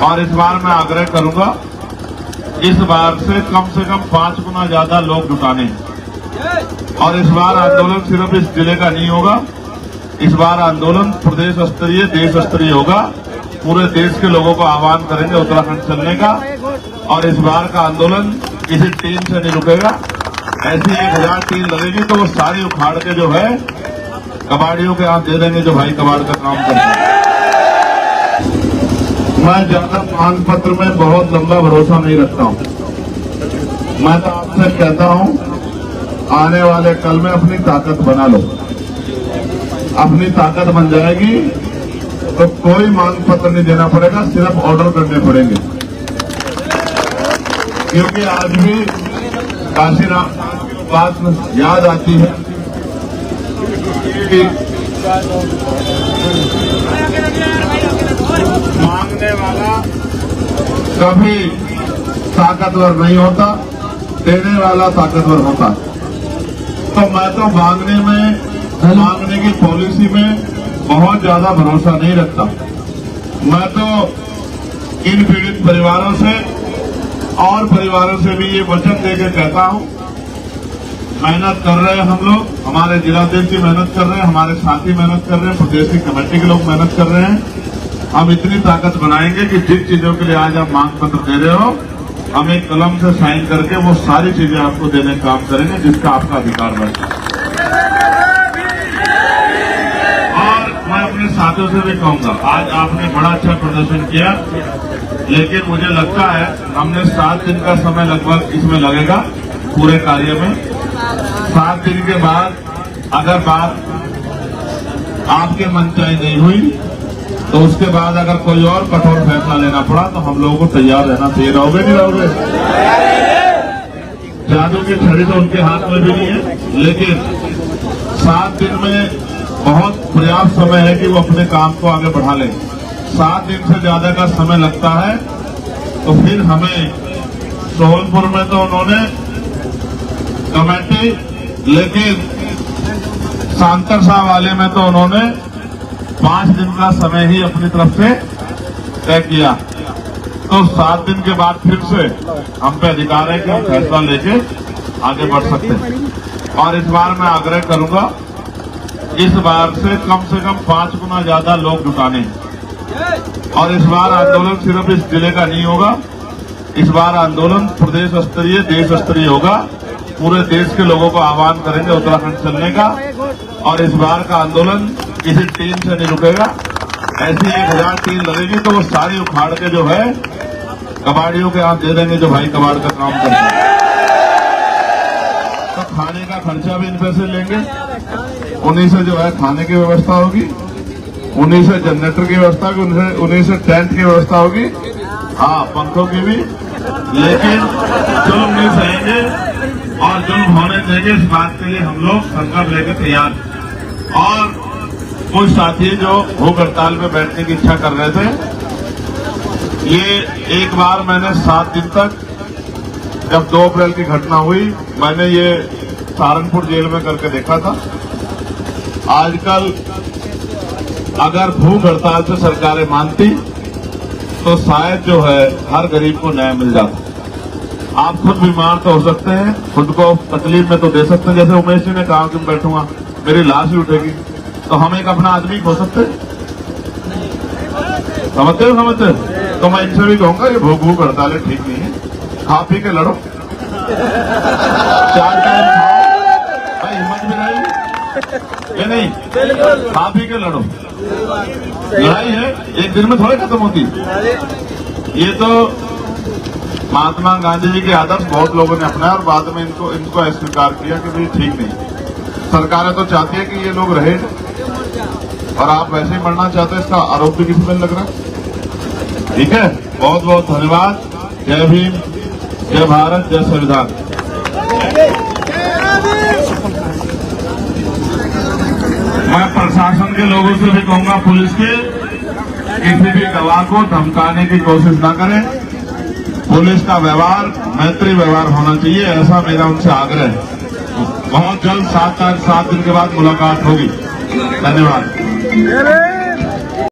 और इस बार मैं आग्रह करूंगा, इस बार से कम 5 गुना ज्यादा लोग जुटाने हैं। और इस बार आंदोलन सिर्फ इस जिले का नहीं होगा, इस बार आंदोलन प्रदेश स्तरीय, देश स्तरीय होगा। पूरे देश के लोगों को आह्वान करेंगे उत्तराखंड चलने का। और इस बार का आंदोलन किसी टीम से नहीं रुकेगा। ऐसी 1000 टीम लगेगी तो वो सारी उखाड़ के जो है कबाड़ियों के हाथ दे देंगे, जो भाई कबाड़ का काम करते हैं। मैं ज्यादा मांग पत्र में बहुत लंबा भरोसा नहीं रखता हूं। मैं तो आपसे कहता हूं, आने वाले कल में अपनी ताकत बना लो। अपनी ताकत बन जाएगी तो कोई मांग पत्र नहीं देना पड़ेगा, सिर्फ ऑर्डर करने पड़ेंगे। क्योंकि आज भी काशीराम की बात याद आती है कि मांगने वाला कभी ताकतवर नहीं होता, देने वाला ताकतवर होता। तो मैं तो मांगने की पॉलिसी में बहुत ज्यादा भरोसा नहीं रखता। मैं तो इन पीड़ित परिवारों से और परिवारों से भी ये वचन देकर कहता हूं, मेहनत कर रहे हैं हम लोग, हमारे जिलाध्यक्ष जी मेहनत कर रहे हैं, हमारे साथी मेहनत कर रहे हैं, प्रदेश की कमेटी के लोग मेहनत कर रहे हैं। हम इतनी ताकत बनाएंगे कि जिन चीजों के लिए आज आप मांग पत्र दे रहे हो, हम एक कलम से साइन करके वो सारी चीजें आपको देने का काम करेंगे जिसका आपका अधिकार बनता है। और मैं अपने साथियों से भी कहूंगा, आज आपने बड़ा अच्छा प्रदर्शन किया, लेकिन मुझे लगता है हमने 7 दिन का समय लगभग इसमें लगेगा पूरे कार्य में। 7 दिन के बाद अगर बात आपके मनचाही नहीं हुई तो उसके बाद अगर कोई और कठोर फैसला लेना पड़ा तो हम लोगों को तैयार रहना चाहिए। रहोगे नहीं रहोगे? जादू की छड़ी तो उनके हाथ में भी नहीं है, लेकिन 7 दिन में बहुत पर्याप्त समय है कि वो अपने काम को आगे बढ़ा लें। 7 दिन से ज्यादा का समय लगता है तो फिर हमें सोहनपुर में तो उन्होंने कमेटी, लेकिन सांतरसा वाले में तो उन्होंने 5 दिन का समय ही अपनी तरफ से तय किया। तो 7 दिन के बाद फिर से हम पे अधिकार है कि हम फैसला लेके आगे बढ़ सकते हैं। और इस बार मैं आग्रह करूंगा, इस बार से कम 5 गुना ज्यादा लोग जुटाने हैं। और इस बार आंदोलन सिर्फ इस जिले का नहीं होगा, इस बार आंदोलन प्रदेश स्तरीय, देश स्तरीय होगा। पूरे देश के लोगों को आह्वान करेंगे उत्तराखंड चलने का। और इस बार का आंदोलन किसी टीम से नहीं रुकेगा। ऐसी 1000 टीम लगेगी तो वो सारी उखाड़ के जो है कबाड़ियों के हाथ दे देंगे, जो भाई कबाड़ का काम करते हैं। तो खाने का खर्चा भी इन पैसे लेंगे, उन्हीं से जो है खाने की व्यवस्था होगी, उन्हीं से जनरेटर की व्यवस्था होगी, उन्हीं से टेंट की व्यवस्था होगी, हाँ पंखों की भी। लेकिन जुल्म नहीं सहेंगे और जुल्म होने देंगे, इस बात के लिए हम लोग संकल्प लेकर तैयार। और कुछ साथी जो भूख हड़ताल में बैठने की इच्छा कर रहे थे, ये एक बार मैंने 7 दिन तक, जब 2 अप्रैल की घटना हुई, मैंने ये सहारनपुर जेल में करके देखा था। आजकल अगर भूख हड़ताल से सरकारें मानती तो शायद जो है हर गरीब को न्याय मिल जाता। आप खुद बीमार तो हो सकते हैं, खुद को तकलीफ में तो दे सकते हैं। जैसे उमेश जी ने कहा कि मैं बैठूंगा मेरी लाश ही उठेगी, तो हम एक अपना आदमी हो सकते हैं। समझते हो? तो मैं इनसे भी कहूंगा ये भूख हड़तालें ठीक नहीं है, खा पी के लड़ो, 4 टाइम खाओ, भाई हिम्मत भी रहेगी ये नहीं, खा पी के लड़ो। लड़ाई है एक दिन में थोड़ी खत्म होती। ये तो महात्मा गांधी जी के आदर्श बहुत लोगों ने अपनाया और बाद में इनको अस्वीकार किया कि भाई ठीक नहीं। सरकारें तो चाहती है कि ये लोग रहे और आप वैसे ही मरना चाहते हैं, इसका आरोप भी किसी में लग रहा है। ठीक है, बहुत बहुत धन्यवाद। जय भीम, जय भारत, जय संविधान। मैं प्रशासन के लोगों से भी कहूंगा, पुलिस के, किसी भी गवाह को धमकाने की कोशिश न करें। पुलिस का व्यवहार मैत्री व्यवहार होना चाहिए, ऐसा मेरा उनसे आग्रह है। बहुत जल्द 7 दिन के बाद मुलाकात होगी। धन्यवाद।